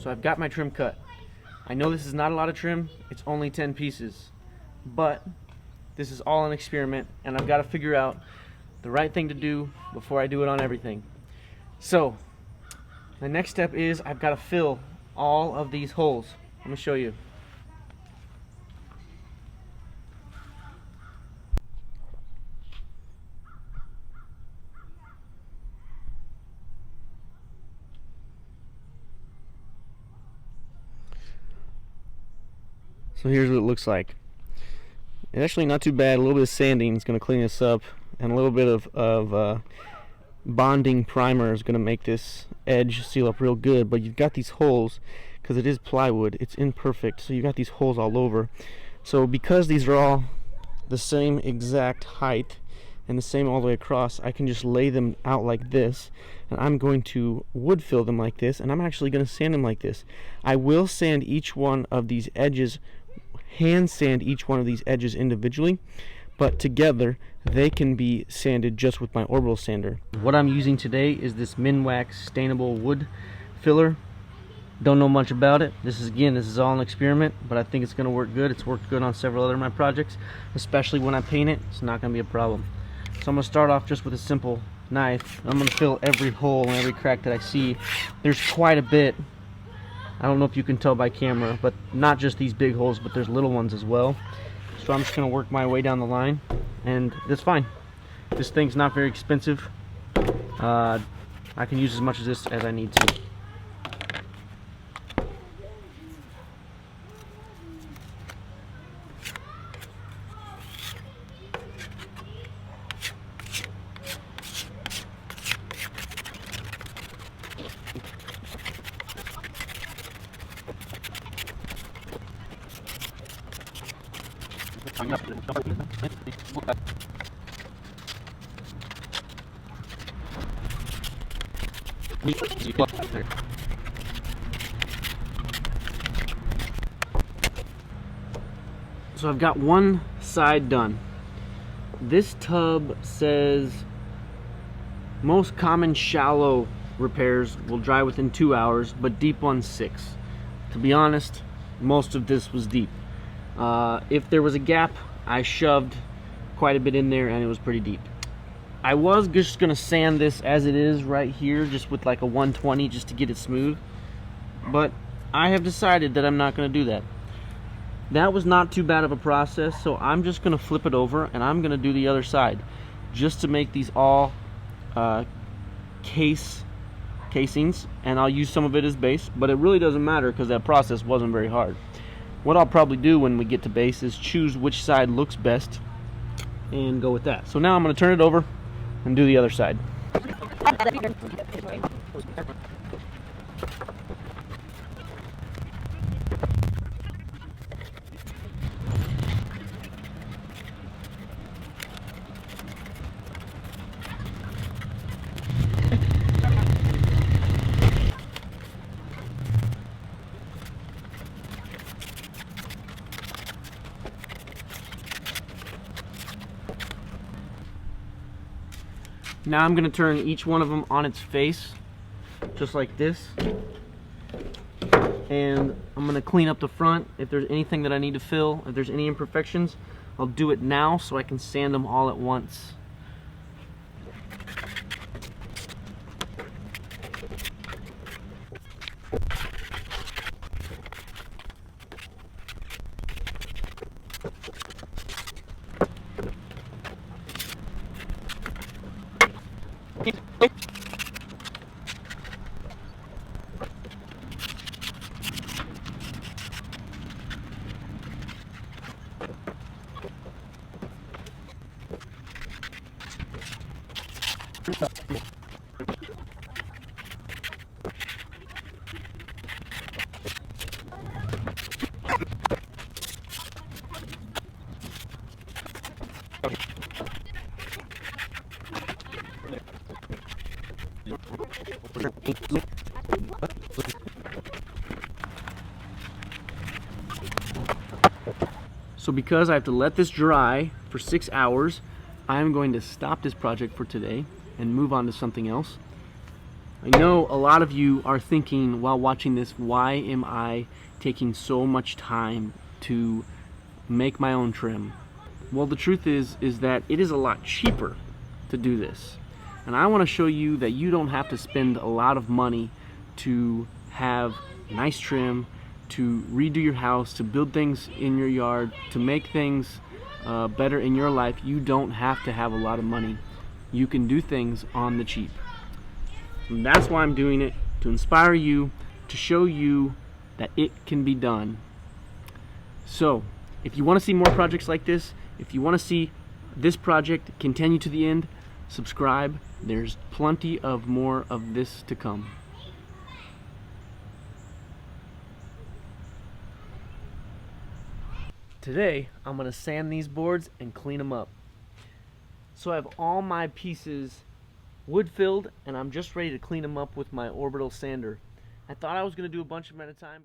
So I've got my trim cut. I know this is not a lot of trim, it's only 10 pieces, but this is all an experiment and I've got to figure out the right thing to do before I do it on everything. So the next step is I've got to fill all of these holes. I'm going to show you. So here's what it looks like. It's actually not too bad. A little bit of sanding is going to clean this up, and a little bit of bonding primer is going to make this edge seal up real good. But you've got these holes, because it is plywood, it's imperfect, so you've got these holes all over. So because these are all the same exact height and the same all the way across, I can just lay them out like this, and I'm going to wood fill them like this, and I'm actually going to sand them like this. I will sand each one of these edges, hand sand each one of these edges individually, but together they can be sanded just with my orbital sander. What I'm using today is this Minwax stainable wood filler. Don't know much about it. This is all an experiment, but I think it's going to work good. It's worked good on several other of my projects, especially when I paint it. It's not going to be a problem. So I'm going to start off just with a simple knife. I'm going to fill every hole and every crack that I see. There's quite a bit. I don't know if you can tell by camera, but not just these big holes, but there's little ones as well. So I'm just going to work my way down the line, and that's fine. This thing's not very expensive. I can use as much of this as I need to. So I've got one side done. This tub says most common shallow repairs will dry within 2 hours, but deep ones 6. To be honest, most of this was deep. If there was a gap, I shoved quite a bit in there and it was pretty deep. I was just gonna sand this as it is right here, just with like a 120 just to get it smooth, but I have decided that I'm not gonna do that. That was not too bad of a process, so I'm just gonna flip it over and I'm gonna do the other side just to make these all casings, and I'll use some of it as base, but it really doesn't matter because that process wasn't very hard. What I'll probably do when we get to base is choose which side looks best and go with that. So now I'm going to turn it over and do the other side. Now I'm going to turn each one of them on its face, just like this. And I'm going to clean up the front. If there's anything that I need to fill, if there's any imperfections, I'll do it now so I can sand them all at once. So because I have to let this dry for 6 hours, I'm going to stop this project for today and move on to something else. I know a lot of you are thinking while watching this, why am I taking so much time to make my own trim? Well, the truth is that it is a lot cheaper to do this. And I want to show you that you don't have to spend a lot of money to have nice trim, to redo your house, to build things in your yard, to make things better in your life. You don't have to have a lot of money. You can do things on the cheap. And that's why I'm doing it, to inspire you, to show you that it can be done. So, if you want to see more projects like this, if you want to see this project continue to the end, subscribe. There's plenty of more of this to come. Today, I'm going to sand these boards and clean them up. So I have all my pieces wood filled, and I'm just ready to clean them up with my orbital sander. I thought I was going to do a bunch of them at a time.